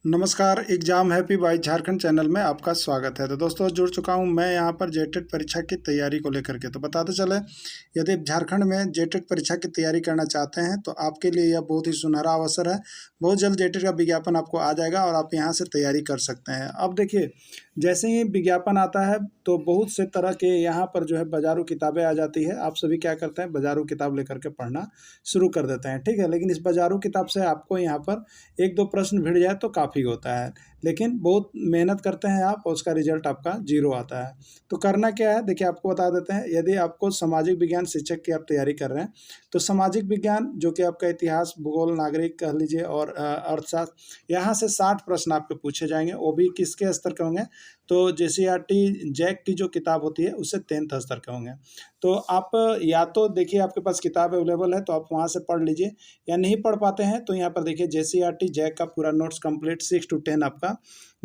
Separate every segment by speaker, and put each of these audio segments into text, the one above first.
Speaker 1: नमस्कार, exam happy by Jharkhand channel में आपका स्वागत है। तो दोस्तों जुड़ चुका हूं मैं यहां पर जेटेट परीक्षा की तैयारी को लेकर के। तो बताते चले, यदि आप झारखंड में जेटेट परीक्षा की तैयारी करना चाहते हैं तो आपके लिए यह बहुत ही सुनहरा अवसर है। बहुत जल्द जेटेट का विज्ञापन आपको आ जाएगा और आप यहां से तैयारी कर सकते हैं। अब देखिए, जैसे ही विज्ञापन आता है तो बहुत से तरह के यहाँ पर जो है बाजारू किताबें आ जाती है। आप सभी क्या करते हैं, बाजारू किताब लेकर के पढ़ना शुरू कर देते हैं, ठीक है। लेकिन इस बाजारू किताब से आपको यहाँ पर एक दो प्रश्न भिड़ जाए तो काफ़ी होता है, लेकिन बहुत मेहनत करते हैं आप और उसका रिजल्ट आपका जीरो आता है। तो करना क्या है, देखिए आपको बता देते हैं। यदि आपको सामाजिक विज्ञान शिक्षक की आप तैयारी कर रहे हैं तो सामाजिक विज्ञान जो कि आपका इतिहास, भूगोल, नागरिक कह लीजिए और अर्थशास्त्र, यहाँ से 60 प्रश्न आपके पूछे जाएंगे। वो भी किसके स्तर के होंगे, तो जेसीईआरटी जैक की जो किताब होती है उससे 10th स्तर के होंगे। तो आप या तो देखिए आपके पास किताब अवेलेबल है तो आप वहाँ से पढ़ लीजिए, या नहीं पढ़ पाते हैं तो यहाँ पर देखिए जेसीईआरटी जैक का पूरा नोट्स कंप्लीट 6 to 10 आपका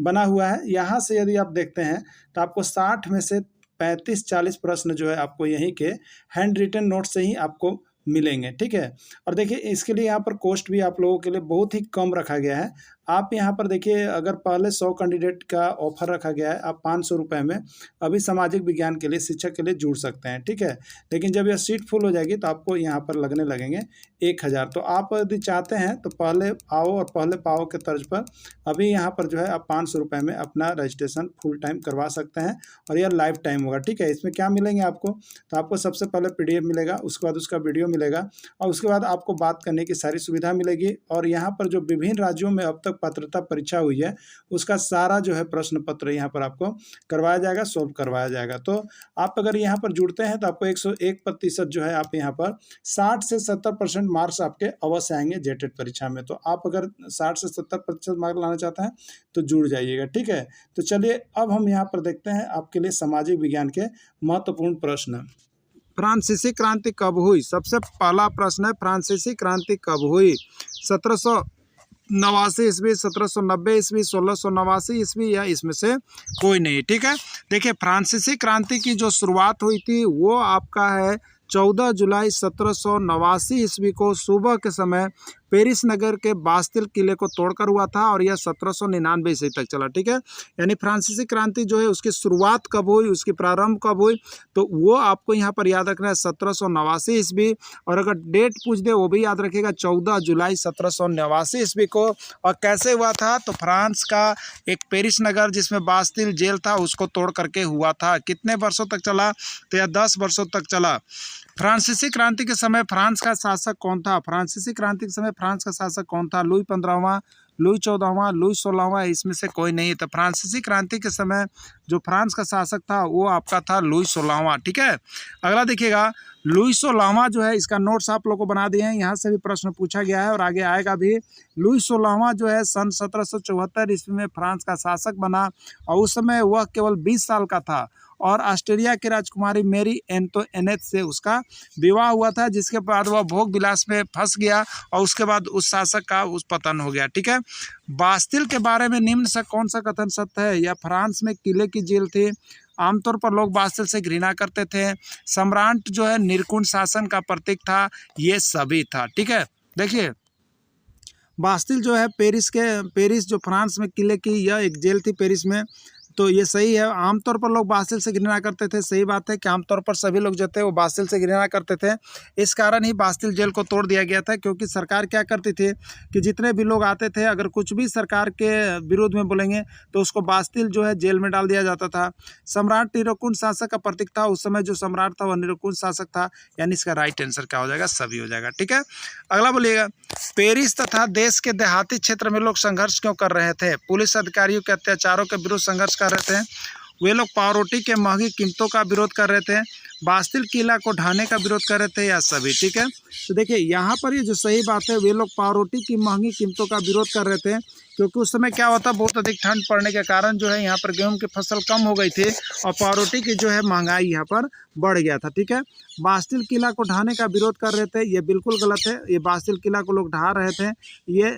Speaker 1: बना हुआ है। यहाँ से यदि आप देखते हैं तो आपको 60 में से 35-40 प्रश्न जो है आपको यहीं के हैंड रिटन नोट से ही आपको मिलेंगे, ठीक है। और देखिए इसके लिए यहाँ पर कॉस्ट भी आप लोगों के लिए बहुत ही कम रखा गया है। आप यहाँ पर देखिए, अगर पहले 100 कैंडिडेट का ऑफर रखा गया है, आप 500 रुपये में अभी सामाजिक विज्ञान के लिए, शिक्षक के लिए जुड़ सकते हैं, ठीक है। लेकिन जब यह सीट फुल हो जाएगी तो आपको यहाँ पर लगने लगेंगे 1000। तो आप यदि चाहते हैं तो पहले आओ और पहले पाओ के तर्ज पर अभी यहाँ पर जो है आप 500 रुपये में अपना रजिस्ट्रेशन फुल टाइम करवा सकते हैं और यह लाइफ टाइम होगा, ठीक है। इसमें क्या मिलेंगे आपको, तो आपको सबसे पहले PDF मिलेगा, उसके बाद उसका वीडियो मिलेगा और उसके बाद आपको बात करने की सारी सुविधा मिलेगी। और यहाँ पर जो विभिन्न राज्यों में अब तक पात्रता परीक्षा हुई है उसका सारा जो है प्रश्न पत्र यहाँ पर आपको करवाया जाएगा, सॉल्व करवाया जाएगा। तो आप अगर यहाँ पर जुड़ते हैं तो आपको 101% जो है आप यहाँ पर 60 से 70% मार्क्स आपके अवश्य आएंगे जेटेट परीक्षा में। तो आप अगर 60 से 70% मार्क्स लाना चाहते हैं तो जुड़ जाइएगा, ठीक है। तो चलिए अब हम यहाँ पर देखते हैं आपके लिए सामाजिक विज्ञान के महत्वपूर्ण प्रश्न। फ्रांसीसी क्रांति कब हुई? सबसे पहला प्रश्न है, फ्रांसीसी क्रांति कब हुई? 1789 ईस्वी, 1790 ईस्वी, 1689 ईस्वी, या इसमें से कोई नहीं, ठीक है। देखिए फ्रांसीसी क्रांति की जो शुरुआत हुई थी वो आपका है 14 जुलाई 1789 ईस्वी को सुबह के समय पेरिस नगर के बास्तिल किले को तोड़कर हुआ था और यह 1799 ईस्वी तक चला, ठीक है। यानी फ्रांसीसी क्रांति जो है उसकी शुरुआत कब हुई, उसकी प्रारंभ कब हुई, तो वो आपको यहाँ पर याद रखना है 1789 ईस्वी। और अगर डेट पूछ दे वो भी याद रखिएगा 14 जुलाई 1789 ईस्वी को। और कैसे हुआ था, तो फ्रांस का एक पेरिस नगर जिसमें बास्तिल जेल था उसको तोड़ करके हुआ था। कितने वर्षों तक चला, तो यह 10 वर्षों तक चला। फ्रांसीसी क्रांति के समय फ्रांस का शासक कौन था? फ्रांसीसी क्रांति के समय फ्रांस का शासक कौन था? लुई 15वां, लुई 14वां, लुई 16वां, इसमें से कोई नहीं। तो फ्रांसीसी क्रांति के समय जो फ्रांस का शासक था वो आपका था लुई 16वां, ठीक है। अगला देखिएगा, लुई 16वां जो है, इसका नोट्स आप लोग को बना दिए हैं, यहाँ से भी प्रश्न पूछा गया है और आगे आएगा भी। लुई 16वां जो है सन 1774 ईस्वी में फ्रांस का शासक बना और उस समय वह केवल 20 साल का था और ऑस्ट्रेलिया की राजकुमारी मेरी एंटोइनेट से उसका विवाह हुआ था, जिसके बाद वह भोग विलास में फंस गया और उसके बाद उस शासक का उस पतन हो गया, ठीक है। बास्तिल के बारे में निम्न से कौन सा कथन सत्य है? यह फ्रांस में किले की जेल थी, आमतौर पर लोग बास्तिल से घृणा करते थे, सम्राट जो है निर्कुण शासन का प्रतीक था, ये सभी था, ठीक है। देखिए बास्तिल जो है पेरिस जो फ्रांस में किले की यह एक जेल थी पेरिस में, तो ये सही है। आमतौर पर लोग बास्तिल से घृणा करते थे, सही बात है कि आमतौर पर सभी लोग जो थे वो बास्तिल से घृणा करते थे। इस कारण ही बास्तिल जेल को तोड़ दिया गया था, क्योंकि सरकार क्या करती थी कि जितने भी लोग आते थे अगर कुछ भी सरकार के विरोध में बोलेंगे तो उसको बास्तिल जो है जेल में डाल दिया जाता था। सम्राट निरकुश शासक का प्रतीक था, उस समय जो सम्राट था वह निरकुश शासक था, यानी इसका राइट आंसर क्या हो जाएगा? सभी हो जाएगा, ठीक है। अगला बोलिएगा, पेरिस तथा देश के देहाती क्षेत्र में लोग संघर्ष क्यों कर रहे थे? पुलिस अधिकारियों के अत्याचारों के विरुद्ध संघर्ष कर रहे थे, वे लोग पावरोटी के महंगी कीमतों का विरोध कर रहे थे, बास्तिल किला को ढाने का विरोध कर रहे थे, या सभी, ठीक है। तो देखिए यहाँ पर ये जो सही बात है, वे लोग पावरोटी की महंगी कीमतों का विरोध कर रहे थे, क्योंकि उस समय क्या होता, बहुत अधिक ठंड पड़ने के कारण जो है यहाँ पर गेहूं की फसल कम हो गई थी और पावरोटी की जो है महंगाई यहाँ पर बढ़ गया था, ठीक है। बास्तिल किला को ढाने का विरोध कर रहे थे, ये बिल्कुल गलत है। ये बास्तिल किला को लोग ढा रहे थे, ये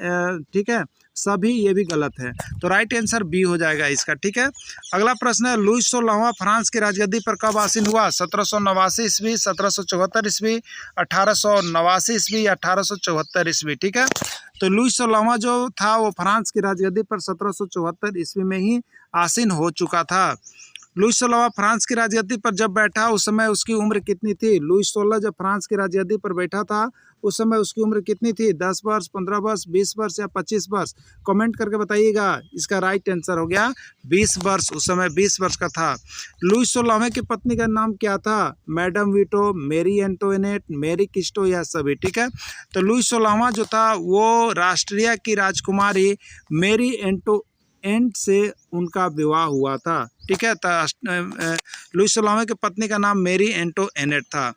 Speaker 1: ठीक है, सभी ये भी गलत है। तो राइट आंसर बी हो जाएगा इसका, ठीक है। अगला प्रश्न है, लुई 16वां फ्रांस की राजगद्दी पर कब आसीन हुआ? 1789 ईस्वी, 1774 ईस्वी, 1889 ईस्वी या 1874 ईस्वी, ठीक है। तो लुई 16वां जो था वो फ्रांस की राजगद्दी पर 1774 ईस्वी में ही आसीन हो चुका था। लुई 16वां फ्रांस की राजगद्दी पर जब बैठा उस समय उसकी उम्र कितनी थी? लुई 16 जब फ्रांस की राजगद्दी पर बैठा था उस समय उसकी उम्र कितनी थी? 10 वर्ष, 15 वर्ष, 20 वर्ष या 25 वर्ष? कमेंट करके बताइएगा। इसका राइट आंसर हो गया 20 वर्ष। उस समय 20 वर्ष का था। लुई 16वें की पत्नी का नाम क्या था? मैडम वीटो, मेरी एंटोनेट, मेरी किस्टो या सभी, ठीक है। तो लुई 16वां जो था वो राष्ट्रिया की राजकुमारी मेरी एंट से उनका विवाह हुआ था, ठीक है। लुई 16वें की पत्नी का नाम मेरी एंटोनेट था।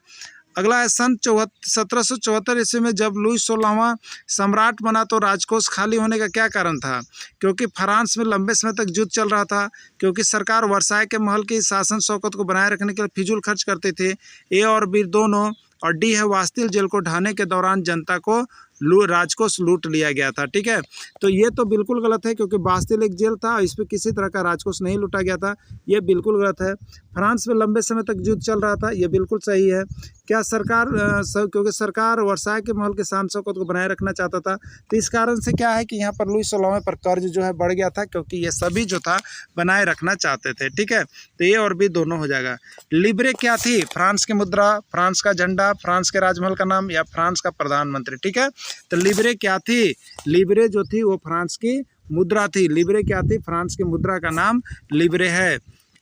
Speaker 1: अगला है सन 1774 ईस्वी में जब लुई 16वां सम्राट बना तो राजकोष खाली होने का क्या कारण था? क्योंकि फ्रांस में लंबे समय तक युद्ध चल रहा था, क्योंकि सरकार वर्साय के महल की शासन शौकत को बनाए रखने के लिए फिजूल खर्च करते थे, ए और बी दोनों, और डी है वास्तिल जेल को ढाने के दौरान जनता को राजकोष लूट लिया गया था, ठीक है। तो ये तो बिल्कुल गलत है, क्योंकि बास्तिल एक जेल था, इस पर किसी तरह का राजकोष नहीं लूटा गया था, ये बिल्कुल गलत है। फ्रांस में लंबे समय तक युद्ध चल रहा था, ये बिल्कुल सही है। क्या सरकार क्योंकि सरकार वर्साय के महल के शान शौकत को बनाए रखना चाहता था, तो इस कारण से क्या है कि यहाँ पर लुई 16वें पर कर्ज जो है बढ़ गया था, क्योंकि ये सभी जो था बनाए रखना चाहते थे, ठीक है। तो ये और भी दोनों हो जाएगा। लिब्रे क्या थी? फ्रांस की मुद्रा, फ्रांस का झंडा, फ्रांस के राजमहल का नाम या फ्रांस का प्रधानमंत्री, ठीक है। तो लिब्रे क्या थी? लिब्रे जो थी वो फ्रांस की मुद्रा थी। लिब्रे क्या थी? फ्रांस की मुद्रा का नाम लिब्रे है।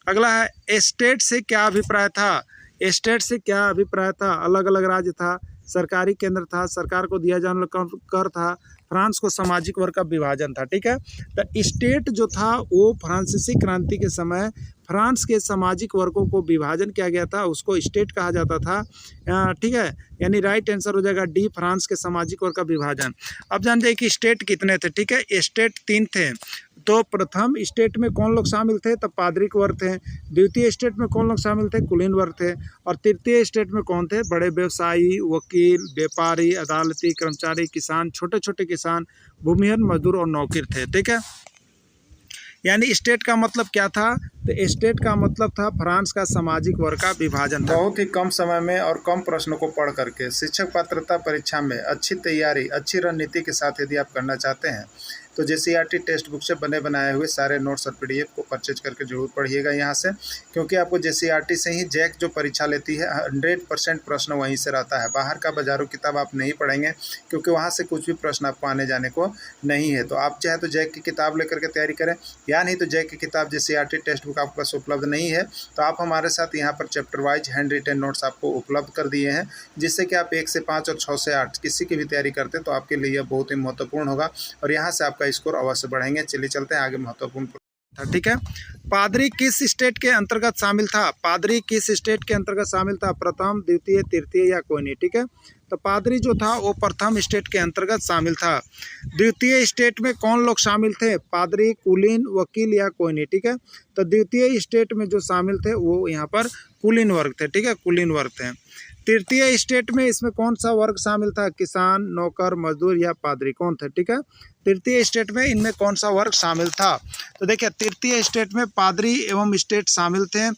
Speaker 1: अगला है एस्टेट से क्या अभिप्राय था? एस्टेट से क्या अभिप्राय था? अलग अलग राज्य था, सरकारी केंद्र था, सरकार को दिया जाने वाला कर था, फ्रांस को सामाजिक वर्ग का विभाजन था, ठीक है। तो स्टेट जो था वो फ्रांसीसी क्रांति के समय फ्रांस के सामाजिक वर्गों को विभाजन किया गया था, उसको स्टेट कहा जाता था, ठीक है। यानी राइट आंसर हो जाएगा डी, फ्रांस के सामाजिक वर्ग का विभाजन। अब जानते हैं कि स्टेट कितने थे, ठीक है। स्टेट 3 थे। तो प्रथम स्टेट में कौन लोग शामिल थे? तो पाद्रिक वर्ग थे। द्वितीय स्टेट में कौन लोग शामिल थे? कुलीन वर्ग थे। और तृतीय स्टेट में कौन थे? बड़े व्यवसायी, वकील, व्यापारी, अदालती, कर्मचारी, किसान, छोटे छोटे किसान, भूमिहीन मजदूर और नौकर थे, ठीक है। यानी स्टेट का मतलब क्या था? तो स्टेट का मतलब था फ्रांस का सामाजिक वर्ग का विभाजन था। बहुत ही कम समय में और कम प्रश्नों को पढ़ करके शिक्षक पात्रता परीक्षा में अच्छी तैयारी, अच्छी रणनीति के साथ यदि आप करना चाहते हैं तो JCERT टेक्स्ट बुक से बने बनाए हुए सारे नोट्स और PDF को परचेज करके जरूर पढ़िएगा यहाँ से, क्योंकि आपको JCERT से ही जैक जो परीक्षा लेती है 100% प्रश्न वहीं से रहता है। बाहर का बाजारू किताब आप नहीं पढ़ेंगे, क्योंकि वहाँ से कुछ भी प्रश्न आपको आने जाने को नहीं है। तो आप चाहे तो जैक की किताब लेकर के तैयारी करें, या नहीं तो जैक की किताब JCERT टेक्स्ट बुक आपके पास उपलब्ध नहीं है तो आप हमारे साथ यहाँ पर chapter wise handwritten notes आपको उपलब्ध कर दिए हैं, जिससे कि आप 1 से 5 और 6 से 8 किसी की भी तैयारी करते हैं तो आपके लिए यह बहुत ही महत्वपूर्ण होगा और यहाँ से आपका स्कोर अवश्य बढ़ेंगे। चलिए चलते हैं आगे महत्वपूर्ण था, ठीक है। पादरी किस स्टेट के अंतर्गत शामिल था? पादरी किस स्टेट के अंतर्गत शामिल था? प्रथम, द्वितीय, तृतीय या कोई नहीं, ठीक है। तो पादरी जो था वो प्रथम स्टेट के अंतर्गत शामिल था। द्वितीय स्टेट में कौन लोग शामिल थे? पादरी, कुलीन, वकील या कोई नहीं, ठीक है। तो द्वितीय स्टेट में जो शामिल थे वो यहाँ पर कुलीन वर्ग थे, ठीक है, कुलीन वर्ग थे। तृतीय स्टेट में इसमें कौन सा वर्ग शामिल था? किसान, नौकर, मजदूर या पादरी, कौन थे, ठीक है। तृतीय स्टेट में इनमें कौन सा वर्ग शामिल था? तो देखिए तृतीय स्टेट में पादरी एवं स्टेट शामिल थे,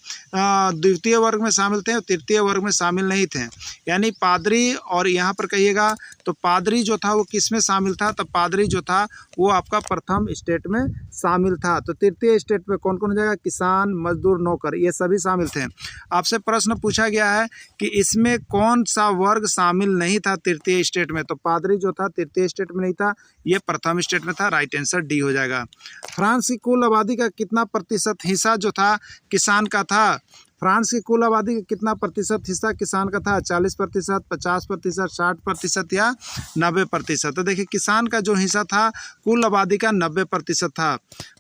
Speaker 1: द्वितीय वर्ग में शामिल थे और तृतीय वर्ग में शामिल नहीं थे। यानी पादरी और यहाँ पर कहिएगा तो पादरी जो था वो किस में शामिल था? तो पादरी जो था वो आपका प्रथम स्टेट में शामिल था। तो तृतीय स्टेट में कौन कौन हो जाएगा? किसान, मजदूर, नौकर, ये सभी शामिल थे। आपसे प्रश्न पूछा गया है कि इसमें कौन सा वर्ग शामिल नहीं था तृतीय स्टेट में? तो पादरी जो था तृतीय स्टेट में नहीं था, ये प्रथम स्टेट में था। राइट आंसर डी हो जाएगा। फ्रांस की कुल आबादी का कितना प्रतिशत हिस्सा जो था किसान का था? फ्रांस की कुल आबादी का कितना प्रतिशत हिस्सा किसान का था? 40%, 50%, 60% या 90%? तो देखिए किसान का जो हिस्सा था कुल आबादी का 90% था।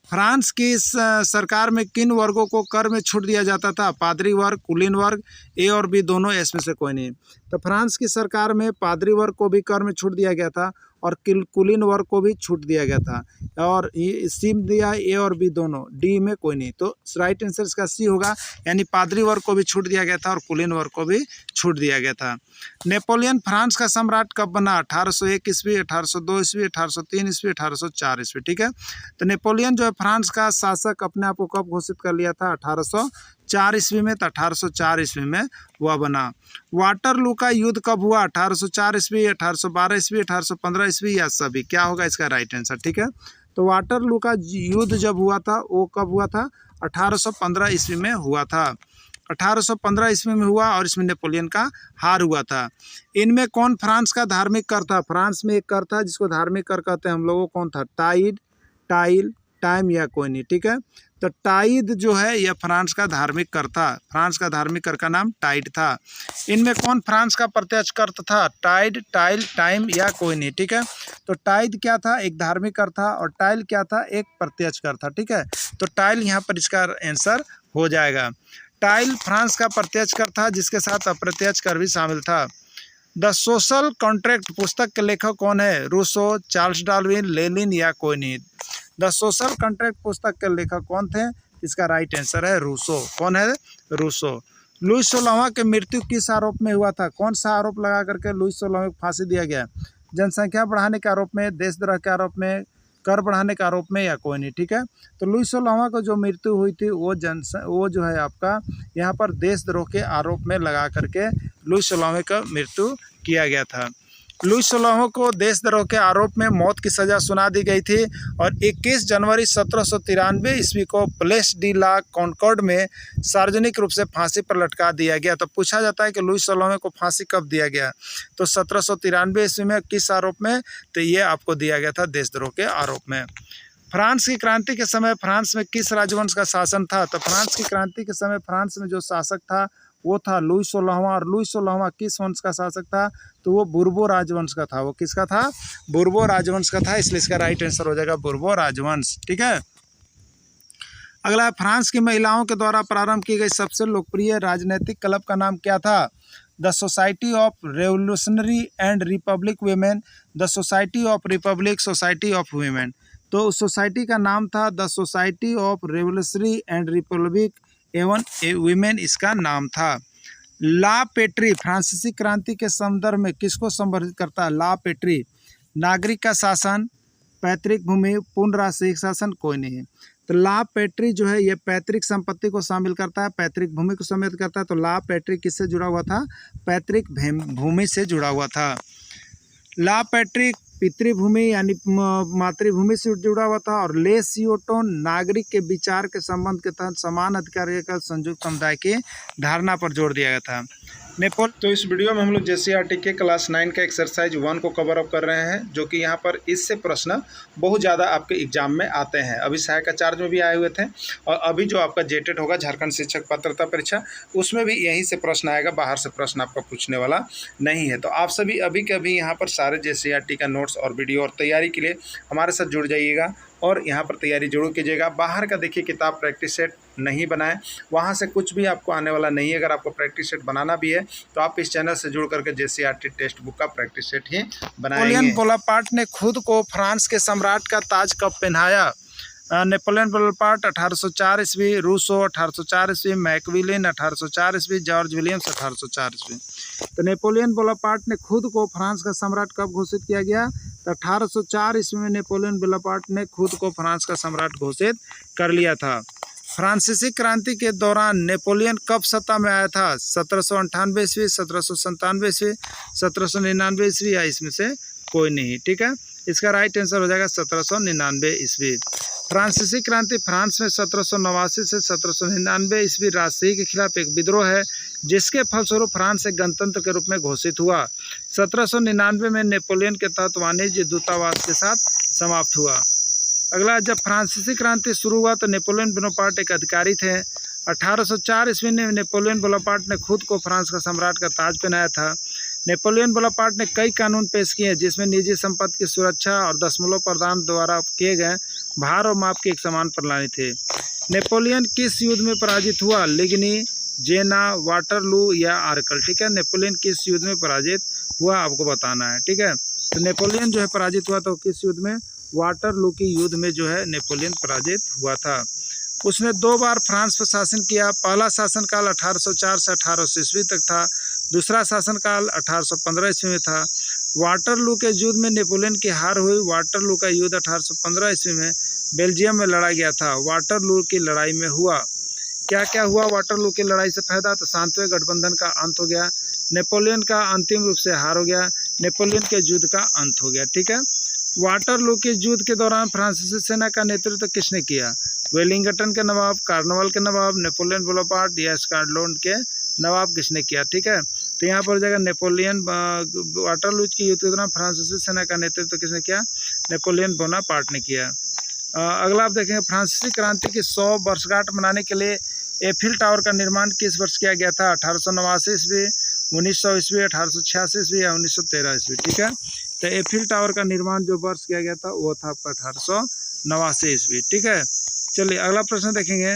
Speaker 1: फ्रांस की सरकार में किन वर्गों को कर में छूट दिया जाता था? पादरी वर्ग, कुलीन वर्ग, ए और बी दोनों, इसमें से कोई नहीं। तो फ्रांस की सरकार में पादरी वर्ग को भी कर में छूट दिया गया था और कुलीन वर्ग को भी छूट दिया गया था, और सी दिया ए और बी दोनों, डी में कोई नहीं। तो राइट आंसर इसका सी होगा, यानी पादरी वर्ग को भी छूट दिया गया था और कुलीन वर्ग को भी छूट दिया गया था। नेपोलियन फ्रांस का सम्राट कब बना? 1801 ईस्वी, 1802 ईस्वी, 1803 ईस्वी, 1804 ईस्वी, ठीक है। तो नेपोलियन जो है फ्रांस का शासक अपने आप को कब घोषित कर लिया था? 4 ईस्वी में, तो 1804 ईस्वी में वह बना। वाटरलू का युद्ध कब हुआ? 1804 ईस्वी, 1812 ईस्वी, 1815 ईस्वी या सभी? क्या होगा इसका राइट आंसर, ठीक है। तो वाटरलू का युद्ध जब हुआ था वो कब हुआ था? 1815 ईस्वी में हुआ था। 1815 ईस्वी में हुआ और इसमें नेपोलियन का हार हुआ था। इनमें कौन फ्रांस का धार्मिक कर था? फ्रांस में एक कर था जिसको धार्मिक कर कहते हैं हम लोगों, कौन था? टाइड, टाइल, टाइम या कोई नहीं, ठीक है। तो टाइड जो है यह फ्रांस का धार्मिक कर था। फ्रांस का धार्मिक कर का नाम टाइड था। इनमें कौन फ्रांस का प्रत्यक्ष कर था? टाइड, टाइल, टाइम या कोई नहीं, ठीक है। तो टाइड क्या था? एक धार्मिक कर था, और टाइल क्या था? एक प्रत्यक्ष कर था, ठीक है। तो टाइल यहाँ पर इसका आंसर हो जाएगा। टाइल फ्रांस का प्रत्यक्ष कर था जिसके साथ अप्रत्यक्ष कर भी शामिल था। द सोशल कॉन्ट्रैक्ट पुस्तक के लेखक कौन है? रूसो, चार्ल्स डार्विन, लेनिन या कोई नहीं? द सोशल कॉन्ट्रैक्ट पुस्तक के लेखक कौन थे? इसका राइट आंसर है रूसो। कौन है? रूसो। लुईस 16वां की मृत्यु किस आरोप में हुआ था? कौन सा आरोप लगा करके लुईस 16वां को फांसी दिया गया? जनसंख्या बढ़ाने के आरोप में, देशद्रोह के आरोप में, कर बढ़ाने के आरोप में या कोई नहीं, ठीक है। तो लुईस 16वां को जो मृत्यु हुई थी वो जो है आपका यहाँ पर देशद्रोह के आरोप में लगा करके लुईस 16वां का मृत्यु किया गया था। लुईस 16वां को देशद्रोह के आरोप में मौत की सज़ा सुना दी गई थी और 21 जनवरी 1793 ईस्वी को प्लेस डी ला कॉन्कॉर्ड में सार्वजनिक रूप से फांसी पर लटका दिया गया। तो पूछा जाता है कि लुईस 16वां को फांसी कब दिया गया? तो 1793 ईस्वी में। किस आरोप में? तो ये आपको दिया गया था देशद्रोह के आरोप में। फ्रांस की क्रांति के समय फ्रांस में किस राजवंश का शासन था? तो फ्रांस की क्रांति के समय फ्रांस में जो शासक था वो था लुईस 16वां। और लुईस 16वां किस वंश का शासक था? तो वो बुर्बो राजवंश का था। वो किसका था? बुर्बो राजवंश का था, इसलिए इसका राइट आंसर हो जाएगा बुर्बो राजवंश, ठीक है। अगला, फ्रांस की महिलाओं के द्वारा प्रारंभ की गई सबसे लोकप्रिय राजनीतिक क्लब का नाम क्या था? The society of revolutionary and Republic women, the society of Republic, society of women. तो उस सोसाइटी का नाम था the society of revolutionary and Republic एवं वीमेन, इसका नाम था। ला पेट्री फ्रांसीसी क्रांति के संदर्भ में किसको संदर्भित करता है? ला पेट्री, नागरिक का शासन, पैतृक भूमि, पूर्ण राष्ट्रीय शासन, कोई नहीं है। तो ला पेट्री जो है ये पैतृक संपत्ति को शामिल करता है, पैतृक भूमि को सम्मिलित करता है। तो ला पेट्री किससे जुड़ा हुआ था? पैतृक भूमि से जुड़ा हुआ था। ला पेट्रिक पितृभूमि यानी मातृभूमि से जुड़ा हुआ था। और ले सियोटोन नागरिक के विचार के संबंध के तहत समान अधिकार का संयुक्त समुदाय की धारणा पर जोर दिया गया था। तो इस वीडियो में हम लोग जेसीईआरटी के क्लास 9 का एक्सरसाइज 1 को कवर अप कर रहे हैं, जो कि यहाँ पर इससे प्रश्न बहुत ज़्यादा आपके एग्जाम में आते हैं। अभी सहायक आचार्य में भी आए हुए थे और अभी जो आपका जेटेट होगा झारखंड शिक्षक पात्रता परीक्षा, उसमें भी यहीं से प्रश्न आएगा, बाहर से प्रश्न आपका पूछने वाला नहीं है। तो आप सभी अभी के अभी यहाँ पर सारे जेसीईआरटी का नोट्स और वीडियो और तैयारी के लिए हमारे साथ जुड़ जाइएगा और यहाँ पर तैयारी जरूर कीजिएगा। बाहर का देखिए किताब प्रैक्टिस सेट नहीं बनाएं, वहाँ से कुछ भी आपको आने वाला नहीं है। अगर आपको प्रैक्टिस सेट बनाना भी है तो आप इस चैनल से जुड़ करके जेसीईआरटी टेक्स्ट बुक का प्रैक्टिस सेट ही बनाएंगे। नेपोलियन बोनापार्ट ने खुद को फ्रांस के सम्राट का ताज कब पहनाया? नेपोलियन बोनापार्ट 1804 ईस्वी, रूसो 1804 ईस्वी, मैकविलिन 1804 ईस्वी, जॉर्ज विलियम्स 1804 ईस्वी। तो नेपोलियन बोनापार्ट ने खुद को फ्रांस का सम्राट कब घोषित किया गया? तो 1804 ईस्वी में नेपोलियन बोनापार्ट ने खुद को फ्रांस का सम्राट घोषित कर लिया था। फ्रांसीसी क्रांति के दौरान नेपोलियन कब सत्ता में आया था? 1798 ईस्वी, 1797 ईस्वी, 1799 ईस्वी या इसमें से कोई नहीं, ठीक है। इसका राइट आंसर हो जाएगा 1799 ईस्वी। फ्रांसीसी क्रांति फ्रांस में 1789 से 1799 ईस्वी राजशाही के खिलाफ एक विद्रोह है, जिसके फलस्वरूप फ्रांस एक गणतंत्र के रूप में घोषित हुआ। 1799 में नेपोलियन के तहत वाणिज्य दूतावास के साथ समाप्त हुआ। अगला, जब फ्रांसीसी क्रांति शुरू हुआ तो नेपोलियन बोनापार्ट एक अधिकारी थे। 1804 ईस्वी में नेपोलियन बोनापार्ट ने खुद को फ्रांस का सम्राट का ताज पहनाया था। नेपोलियन बोनापार्ट ने कई कानून पेश किए जिसमें निजी संपत्ति की सुरक्षा और दशमलव प्रदान द्वारा किए गए भार और माप की एक समान प्रणाली थी। नेपोलियन किस युद्ध में पराजित हुआ? लिग्नी, जेना, वाटरलू या आर्कल, ठीक है। नेपोलियन किस युद्ध में पराजित हुआ आपको बताना है, ठीक है। तो नेपोलियन जो है पराजित हुआ तो किस युद्ध में? वाटरलू की युद्ध में जो है नेपोलियन पराजित हुआ था। उसने 2 बार फ्रांस पर शासन किया। पहला शासनकाल 1804 से 1800 ईस्वी तक था, दूसरा शासनकाल 1815 ईस्वी में था। वाटरलू के युद्ध में नेपोलियन की हार हुई। वाटरलू का युद्ध 1815 ईस्वी में बेल्जियम में लड़ा गया था। वाटरलू की लड़ाई में हुआ। क्या क्या हुआ वाटरलू की लड़ाई से फायदा? तो शांतिपूर्ण गठबंधन का अंत हो गया, नेपोलियन का अंतिम रूप से हार हो गया, नेपोलियन के युद्ध का अंत हो गया। ठीक है। वाटरलू के युद्ध के दौरान फ्रांसीसी सेना का नेतृत्व किसने किया? वेलिंगटन के नवाब, कार्नवाल के नवाब, नेपोलियन बोनापार्ट या स्कॉटलैंड के नवाब किसने किया? ठीक है। तो यहाँ पर जाएगा नेपोलियन। वाटरलू के युद्ध के दौरान फ्रांसीसी सेना का नेतृत्व किसने किया? नेपोलियन बोनापार्ट ने किया। अगला आप देखेंगे, फ्रांसीसी क्रांति की 100 वर्षगांठ मनाने के लिए एफिल टावर का निर्माण किस वर्ष किया गया था? 1889 ईस्वी, 1900 ईस्वी, 1886 ईस्वी या 1913 ईस्वी। ठीक है। तो एफिल टावर का निर्माण जो वर्ष किया गया था वो था आपका 1889 ईस्वी। ठीक है। चलिए अगला प्रश्न देखेंगे,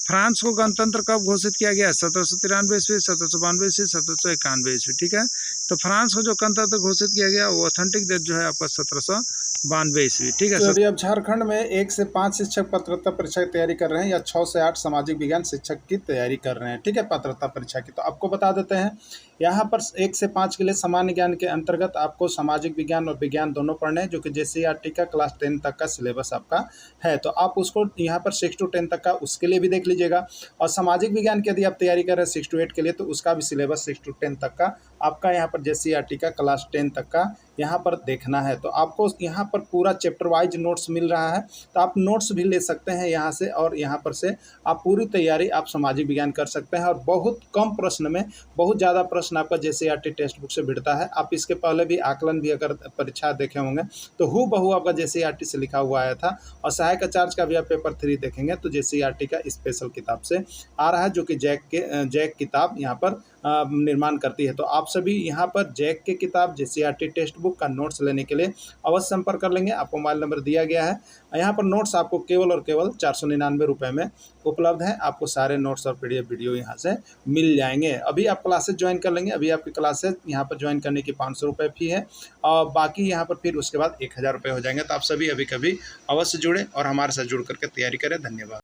Speaker 1: फ्रांस को गणतंत्र कब घोषित किया गया? 1793 ईस्वी, 1792 ईस्वी, 1791 ईस्वी। ठीक है। तो फ्रांस को जो गणतंत्र घोषित किया गया वो ऑथेंटिक डेट जो है आपका 1792 ईस्वी। ठीक है।
Speaker 2: तो अभी अब झारखंड में 1 से 5 शिक्षक पात्रता परीक्षा की तैयारी कर रहे हैं या 6 से 8 सामाजिक विज्ञान शिक्षक की तैयारी कर रहे हैं। ठीक है, पात्रता परीक्षा की। तो आपको बता देते हैं, यहाँ पर 1 से 5 के लिए सामान्य ज्ञान के अंतर्गत आपको सामाजिक विज्ञान और विज्ञान दोनों पढ़ने हैं, जो कि JCERT का क्लास 10 तक का सिलेबस आपका है। तो आप उसको यहाँ पर 6 to 10 तक का उसके लिए भी देख लीजिएगा, और सामाजिक विज्ञान की यदि आप तैयारी कर रहे हैं 6 to 8 के लिए, तो उसका भी सिलेबस 6 to 10 तक का आपका यहाँ पर JCERT का क्लास 10 तक का यहाँ पर देखना है। तो आपको यहाँ पर पूरा चैप्टर वाइज नोट्स मिल रहा है, तो आप नोट्स भी ले सकते हैं यहाँ से, और यहाँ पर से आप पूरी तैयारी आप सामाजिक विज्ञान कर सकते हैं। और बहुत कम प्रश्न में बहुत ज़्यादा प्रश्न आपका JCERT टेक्स्ट बुक से भिड़ता है। आप इसके पहले भी आकलन भी अगर परीक्षा देखे होंगे तो हूबहू आपका JCERT से लिखा हुआ आया था। और सहायक आचार्य का भी आप पेपर 3 देखेंगे तो JCERT का स्पेशल किताब से आ रहा है, जो कि जैक किताब यहाँ पर निर्माण करती है। तो आप सभी यहाँ पर जैक के किताब JCERT टेक्स्ट बुक का नोट्स लेने के लिए अवश्य संपर्क कर लेंगे। आपको मोबाइल नंबर दिया गया है। यहाँ पर नोट्स आपको केवल और केवल 499 रुपये में उपलब्ध है। आपको सारे नोट्स और PDF वीडियो यहाँ से मिल जाएंगे। अभी आप क्लासेज ज्वाइन कर लेंगे। अभी आपकी क्लासेज यहाँ पर ज्वाइन करने की 500 रुपये फी है, और बाकी यहाँ पर फिर उसके बाद 1000 रुपये हो जाएंगे। तो आप सभी अभी कभी अवश्य जुड़े और हमारे साथ जुड़ करके तैयारी करें। धन्यवाद।